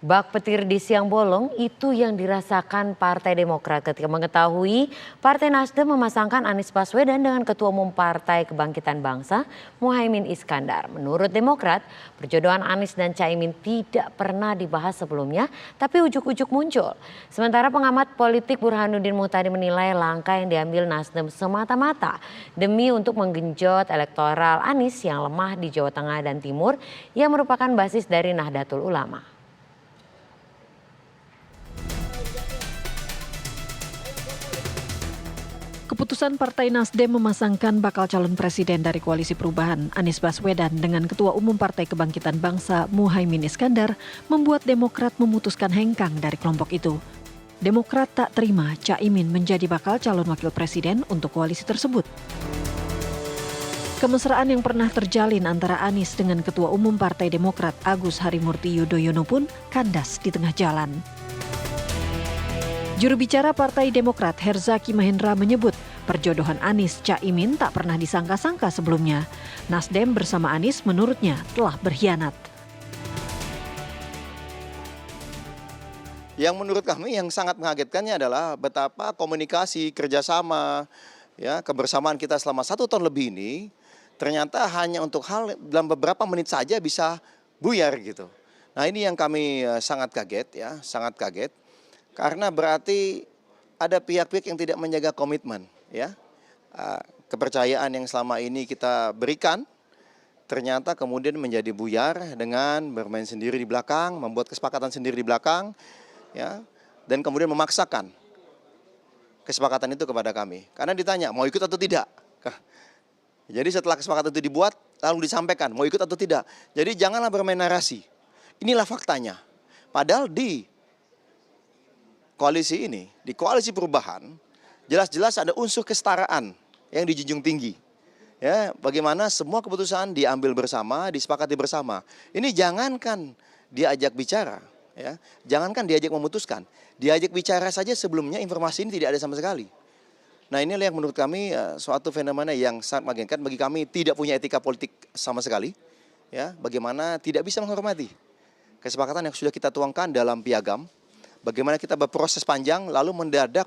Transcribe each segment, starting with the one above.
Bak petir di siang bolong itu yang dirasakan Partai Demokrat ketika mengetahui Partai Nasdem memasangkan Anies Baswedan dengan Ketua Umum Partai Kebangkitan Bangsa Muhaimin Iskandar. Menurut Demokrat, perjodohan Anies dan Caimin tidak pernah dibahas sebelumnya, tapi ujuk-ujuk muncul. Sementara pengamat politik Burhanuddin Muhtadi menilai langkah yang diambil Nasdem semata-mata demi untuk menggenjot elektoral Anies yang lemah di Jawa Tengah dan Timur yang merupakan basis dari Nahdlatul Ulama. Keputusan Partai Nasdem memasangkan bakal calon presiden dari Koalisi Perubahan Anies Baswedan dengan Ketua Umum Partai Kebangkitan Bangsa Muhaimin Iskandar membuat Demokrat memutuskan hengkang dari kelompok itu. Demokrat tak terima Caimin menjadi bakal calon wakil presiden untuk koalisi tersebut. Kemesraan yang pernah terjalin antara Anies dengan Ketua Umum Partai Demokrat Agus Harimurti Yudhoyono pun kandas di tengah jalan. Juru bicara Partai Demokrat Herzaki Mahendra menyebut perjodohan Anies Caimin tak pernah disangka-sangka sebelumnya. Nasdem bersama Anies menurutnya telah berkhianat. Yang menurut kami yang sangat mengagetkannya adalah betapa komunikasi, kerjasama, kebersamaan kita selama 1 tahun lebih ini ternyata hanya untuk hal dalam beberapa menit saja bisa buyar gitu. Nah ini yang kami sangat kaget. Karena berarti ada pihak-pihak yang tidak menjaga komitmen, kepercayaan yang selama ini kita berikan ternyata kemudian menjadi buyar dengan bermain sendiri di belakang, membuat kesepakatan sendiri di belakang, dan kemudian memaksakan kesepakatan itu kepada kami. Karena ditanya mau ikut atau tidak. Jadi setelah kesepakatan itu dibuat lalu disampaikan mau ikut atau tidak. Jadi janganlah bermain narasi. Inilah faktanya. Padahal di koalisi ini, di koalisi perubahan, jelas-jelas ada unsur kesetaraan yang dijunjung tinggi. Bagaimana semua keputusan diambil bersama, disepakati bersama. Ini jangankan diajak bicara, jangankan diajak memutuskan. Diajak bicara saja sebelumnya informasi ini tidak ada sama sekali. Nah inilah yang menurut kami suatu fenomena yang sangat mengagetkan. Bagi kami tidak punya etika politik sama sekali. Bagaimana tidak bisa menghormati kesepakatan yang sudah kita tuangkan dalam piagam. Bagaimana kita berproses panjang lalu mendadak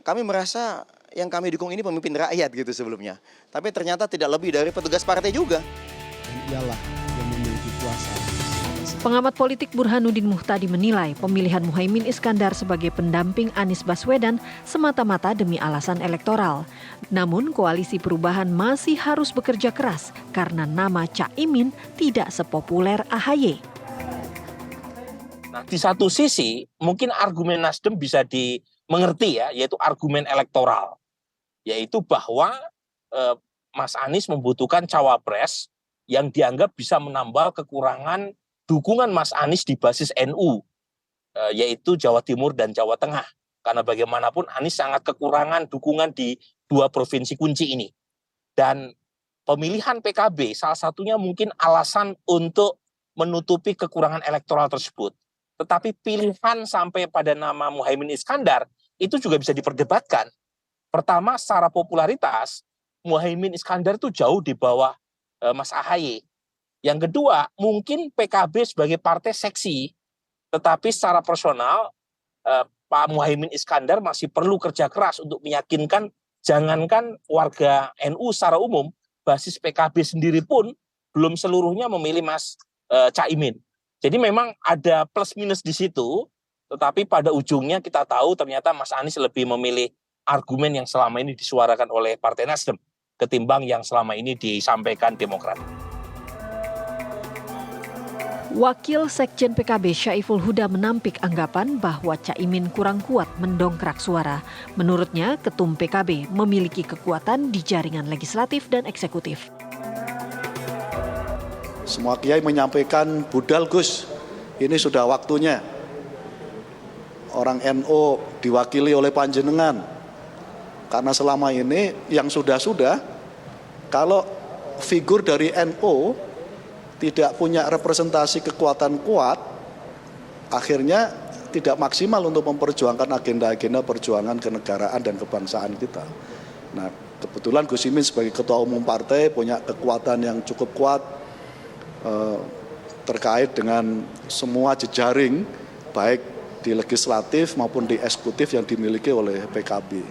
kami merasa yang kami dukung ini pemimpin rakyat gitu sebelumnya. Tapi ternyata tidak lebih dari petugas partai juga. Ialah yang memiliki kuasa. Pengamat politik Burhanuddin Muhtadi menilai pemilihan Muhaimin Iskandar sebagai pendamping Anies Baswedan semata-mata demi alasan elektoral. Namun koalisi perubahan masih harus bekerja keras karena nama Caimin tidak sepopuler AHY. Nah, di satu sisi mungkin argumen Nasdem bisa dimengerti yaitu argumen elektoral. Yaitu bahwa Mas Anies membutuhkan cawapres yang dianggap bisa menambal kekurangan dukungan Mas Anies di basis NU, yaitu Jawa Timur dan Jawa Tengah. Karena bagaimanapun Anies sangat kekurangan dukungan di 2 provinsi kunci ini. Dan pemilihan PKB salah satunya mungkin alasan untuk menutupi kekurangan elektoral tersebut. Tetapi pilihan sampai pada nama Muhaimin Iskandar itu juga bisa diperdebatkan. Pertama, secara popularitas, Muhaimin Iskandar itu jauh di bawah Mas AHY. Yang kedua, mungkin PKB sebagai partai seksi, tetapi secara personal Pak Muhaimin Iskandar masih perlu kerja keras untuk meyakinkan jangankan warga NU secara umum, basis PKB sendiri pun belum seluruhnya memilih Mas Caimin. Jadi memang ada plus minus di situ, tetapi pada ujungnya kita tahu ternyata Mas Anies lebih memilih argumen yang selama ini disuarakan oleh Partai Nasdem ketimbang yang selama ini disampaikan Demokrat. Wakil Sekjen PKB Syaiful Huda menampik anggapan bahwa Caimin kurang kuat mendongkrak suara. Menurutnya, Ketum PKB memiliki kekuatan di jaringan legislatif dan eksekutif. Semua kiai menyampaikan budal Gus, ini sudah waktunya. Orang NU diwakili oleh panjenengan. Karena selama ini yang sudah-sudah, kalau figur dari NU tidak punya representasi kekuatan kuat, akhirnya tidak maksimal untuk memperjuangkan agenda-agenda perjuangan kenegaraan dan kebangsaan kita. Nah, kebetulan Gus Imin sebagai Ketua Umum Partai punya kekuatan yang cukup kuat, terkait dengan semua jejaring baik di legislatif maupun di eksekutif yang dimiliki oleh PKB.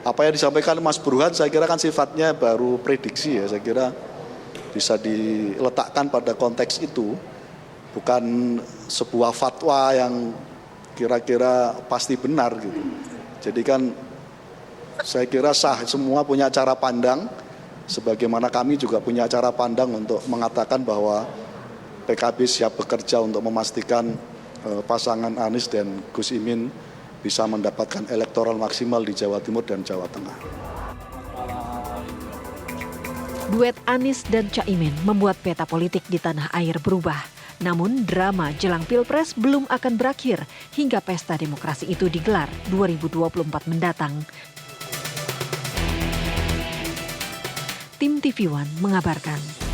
Apa yang disampaikan Mas Burhan saya kira kan sifatnya baru prediksi ya, saya kira bisa diletakkan pada konteks itu, bukan sebuah fatwa yang kira-kira pasti benar gitu. Jadi kan saya kira sah, semua punya cara pandang, sebagaimana kami juga punya cara pandang untuk mengatakan bahwa PKB siap bekerja untuk memastikan pasangan Anies dan Gus Imin bisa mendapatkan elektoral maksimal di Jawa Timur dan Jawa Tengah. Duet Anies dan Caimin membuat peta politik di tanah air berubah. Namun drama jelang Pilpres belum akan berakhir hingga pesta demokrasi itu digelar 2024 mendatang. Tim TV One mengabarkan.